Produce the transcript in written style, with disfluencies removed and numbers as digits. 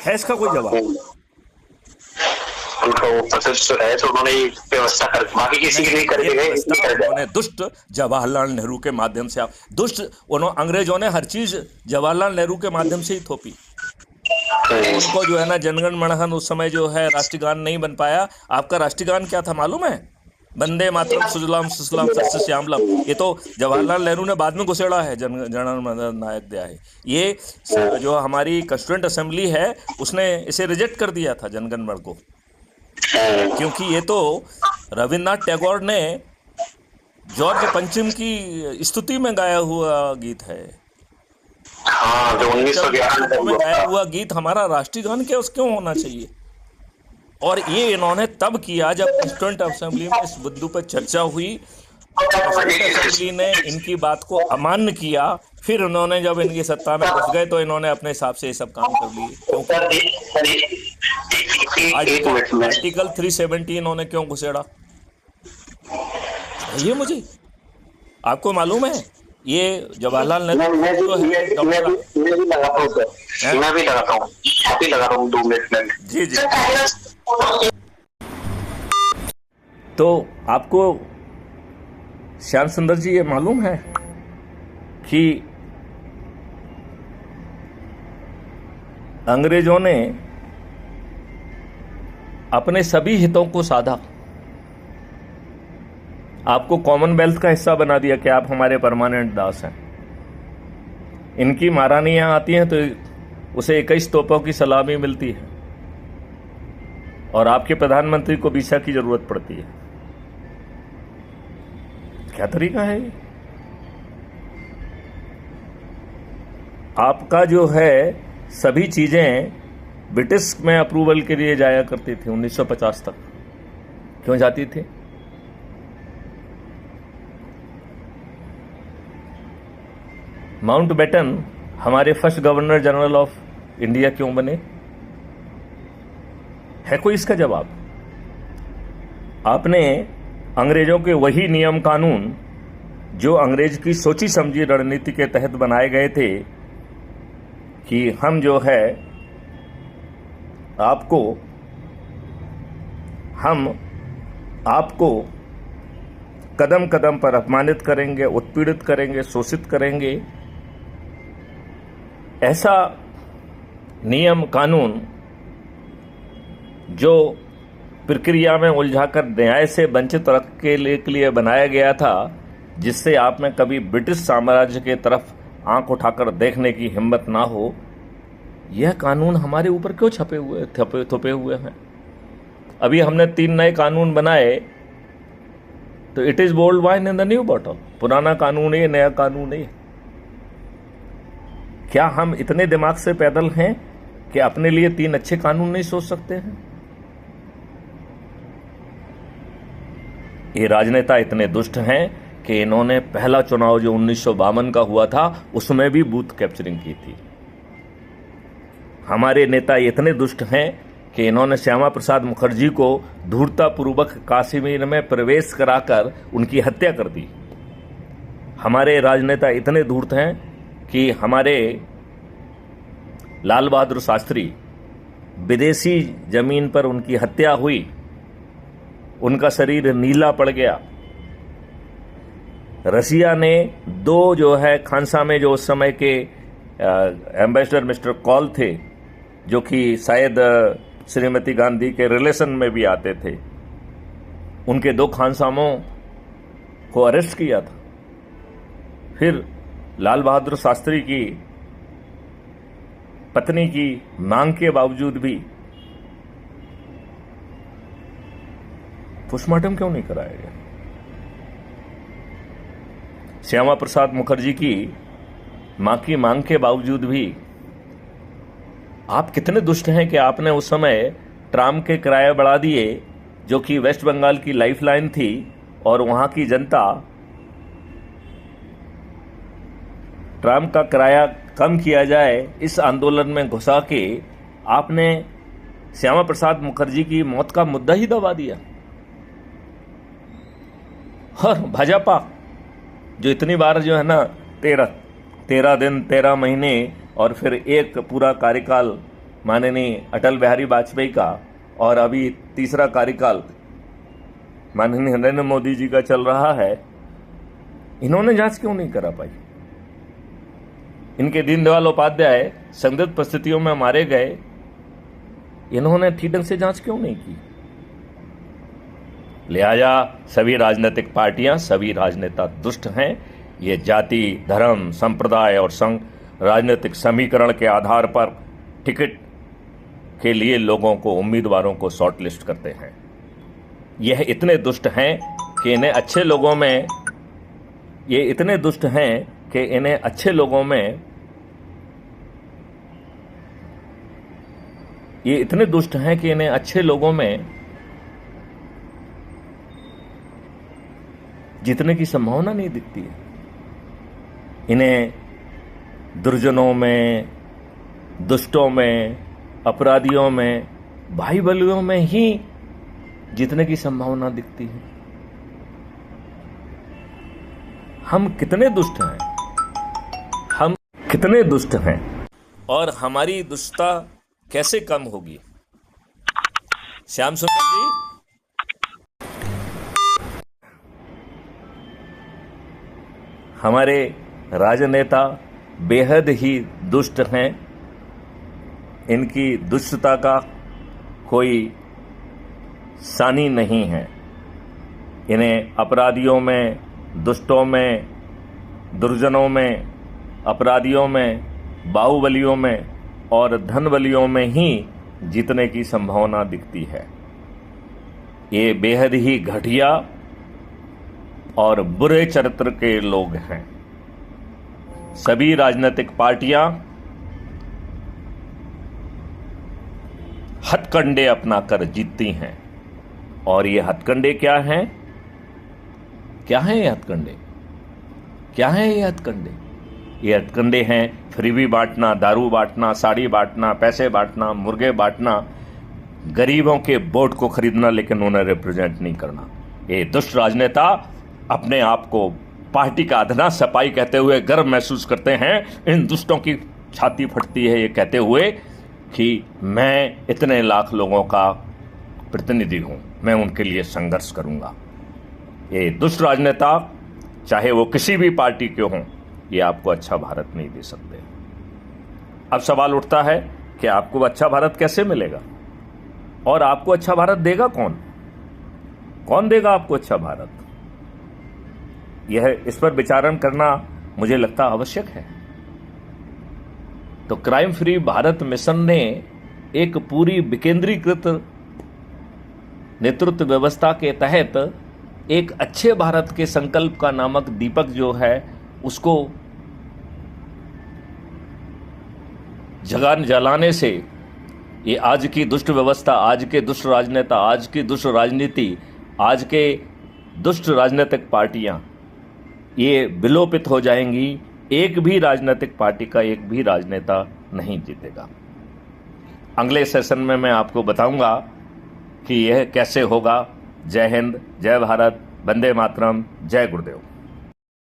है इसका कोई जवाब? उनका वो प्रतिष्ठित है तो उन्होंने ये व्यवस्था कर, बाकी किसी की नहीं कर ये देंगे, व्यवस्था इसलिए कर उन्होंने देगा। दुष्ट जवाहरलाल नेहरू के माध्यम से, आप दुष्ट, उन्होंने अंग्रेजों ने हर चीज जवाहरलाल नेहरू के माध्यम से ही थोपी। उनको जो है ना जनगण मनगण उस समय जो है राष्ट्रगान नहीं बन पाया। आपका राष्ट्रगान क्या था मालूम है? वंदे मातरम सुजलाम सुफलाम शस्य श्यामलाम। ये तो जवाहरलाल नेहरू ने बाद में घुसेड़ा है, जन गण मन नायक दिया है ये। जो हमारी कॉन्स्टिट्यूएंट असेंबली है उसने इसे रिजेक्ट कर दिया था जनगण मन को, क्योंकि ये तो रविन्द्रनाथ टैगोर ने जॉर्ज पंचम की स्तुति में गाया हुआ गीत है। हाँ, जो 1911 में गाया हुआ गीत हमारा राष्ट्रीय गान क्यों होना चाहिए? और ये इन्होंने तब किया जब कॉन्स्टिट्यूएंट असेंबली में इस मुद्दे पर चर्चा हुई। कॉन्स्टिट्यूएंट असेंबली ने इनकी बात को अमान्य किया। फिर उन्होंने जब इनकी सत्ता में घुस गए तो इन्होंने अपने हिसाब से ये सब काम कर लिए। आर्टिकल 370 इन्होंने क्यों घुसेड़ा ये मुझे आपको मालूम है? ये जवाहरलाल नेहरू मैं भी लगाता हूँ 2 मिनट में। जी जी। तो आपको श्याम सुंदर जी ये मालूम है कि अंग्रेजों ने अपने सभी हितों को साधा, आपको कॉमनवेल्थ का हिस्सा बना दिया कि आप हमारे परमानेंट दास हैं। इनकी महारानियां आती हैं तो उसे 21 तोपों की सलामी मिलती है और आपके प्रधानमंत्री को वीजा की जरूरत पड़ती है। क्या तरीका है ये? आपका जो है सभी चीजें ब्रिटिश में अप्रूवल के लिए जाया करती थी 1950 तक। क्यों जाती थी? माउंटबेटन हमारे first governor general of India क्यों बने? है कोई इसका जवाब? आपने अंग्रेजों के वही नियम कानून जो अंग्रेज की सोची समझी रणनीति के तहत बनाए गए थे कि हम जो है आपको कदम कदम पर अपमानित करेंगे, उत्पीड़ित करेंगे, शोषित करेंगे, ऐसा नियम कानून जो प्रक्रिया में उलझाकर न्याय से वंचित रख के लिए बनाया गया था, जिससे आप में कभी ब्रिटिश साम्राज्य के तरफ आंख उठाकर देखने की हिम्मत ना हो, यह कानून हमारे ऊपर क्यों थोपे हुए हैं? अभी हमने 3 नए कानून बनाए तो it is old wine in the new bottle. पुराना कानून है, नया कानून है। क्या हम इतने दिमाग से पैदल हैं कि अपने लिए 3 अच्छे कानून नहीं सोच सकते हैं? ये राजनेता इतने दुष्ट हैं कि इन्होंने पहला चुनाव जो 1952 का हुआ था उसमें भी बूथ कैप्चरिंग की थी। हमारे नेता इतने दुष्ट हैं कि इन्होंने श्यामा प्रसाद मुखर्जी को धूर्ततापूर्वक कश्मीर में प्रवेश कराकर उनकी हत्या कर दी। हमारे राजनेता इतने धूर्त हैं कि हमारे लाल बहादुर शास्त्री, विदेशी जमीन पर उनकी हत्या हुई, उनका शरीर नीला पड़ गया। रसिया ने 2 जो है खानसा में जो उस समय के एम्बेसडर मिस्टर कॉल थे, जो कि शायद श्रीमती गांधी के रिलेशन में भी आते थे, उनके 2 खानसामों को अरेस्ट किया था। फिर लाल बहादुर शास्त्री की पत्नी की मांग के बावजूद भी पोस्टमार्टम क्यों नहीं कराया गया? श्यामा प्रसाद मुखर्जी की मां की मांग के बावजूद भी आप कितने दुष्ट हैं कि आपने उस समय ट्राम के किराए बढ़ा दिए, जो कि वेस्ट बंगाल की लाइफलाइन थी, और वहां की जनता ट्राम का किराया कम किया जाए इस आंदोलन में घुसा के आपने श्यामा प्रसाद मुखर्जी की मौत का मुद्दा ही दबा दिया। और भाजपा जो इतनी बार जो है ना 13 दिन 13 महीने और फिर एक पूरा कार्यकाल माननीय अटल बिहारी वाजपेयी का और अभी तीसरा कार्यकाल माननीय नरेंद्र मोदी जी का चल रहा है, इन्होंने जांच क्यों नहीं करा पाई? इनके दीनदयाल उपाध्याय संदिग्ध परिस्थितियों में मारे गए, इन्होंने ठीक ढंग से जांच क्यों नहीं की? लिहाजा सभी राजनीतिक पार्टियां, सभी राजनेता दुष्ट हैं। ये जाति, धर्म, संप्रदाय और संघ राजनीतिक समीकरण के आधार पर टिकट के लिए लोगों को, उम्मीदवारों को शॉर्टलिस्ट करते हैं। यह इतने दुष्ट हैं कि इन्हें अच्छे लोगों में, ये इतने दुष्ट हैं कि इन्हें अच्छे लोगों में, ये इतने दुष्ट हैं कि इन्हें अच्छे लोगों में जीतने की संभावना नहीं दिखती है। इन्हें दुर्जनों में, दुष्टों में, अपराधियों में, भाई बलियों में ही जीतने की संभावना दिखती है। हम कितने दुष्ट हैं, हम कितने दुष्ट हैं, और हमारी दुष्टता कैसे कम होगी? श्याम सुंदर जी, हमारे राजनेता बेहद ही दुष्ट हैं। इनकी दुष्टता का कोई सानी नहीं है। इन्हें अपराधियों में, दुष्टों में, दुर्जनों में, अपराधियों में, बाहुबलियों में और धनबलियों में ही जीतने की संभावना दिखती है। ये बेहद ही घटिया और बुरे चरित्र के लोग हैं। सभी राजनीतिक पार्टियां हथकंडे अपनाकर जीतती हैं। और ये हथकंडे क्या हैं? क्या हैं ये हथकंडे? क्या हैं ये हथकंडे? ये हथकंडे हैं फ्रीबी बांटना, दारू बांटना, साड़ी बांटना, पैसे बांटना, मुर्गे बांटना, गरीबों के वोट को खरीदना लेकिन उन्हें रिप्रेजेंट नहीं करना। ये दुष्ट राजनेता अपने आप को पार्टी का अधना सपाई कहते हुए गर्व महसूस करते हैं। इन दुष्टों की छाती फटती है ये कहते हुए कि मैं इतने लाख लोगों का प्रतिनिधि हूं, मैं उनके लिए संघर्ष करूंगा। ये दुष्ट राजनेता चाहे वो किसी भी पार्टी के हों, ये आपको अच्छा भारत नहीं दे सकते। अब सवाल उठता है कि आपको अच्छा भारत कैसे मिलेगा, और आपको अच्छा भारत देगा कौन? कौन देगा आपको अच्छा भारत? यह, इस पर विचारण करना मुझे लगता आवश्यक है। तो क्राइम फ्री भारत मिशन ने एक पूरी विकेंद्रीकृत नेतृत्व व्यवस्था के तहत एक अच्छे भारत के संकल्प का नामक दीपक जो है उसको जलाने से ये आज की दुष्ट व्यवस्था, आज के दुष्ट राजनेता, आज की दुष्ट राजनीति, आज के दुष्ट राजनीतिक पार्टियां ये विलोपित हो जाएंगी। एक भी राजनीतिक पार्टी का एक भी राजनेता नहीं जीतेगा। अगले सेशन में मैं आपको बताऊंगा कि यह कैसे होगा। जय हिंद, जय भारत, वंदे मातरम, जय गुरुदेव।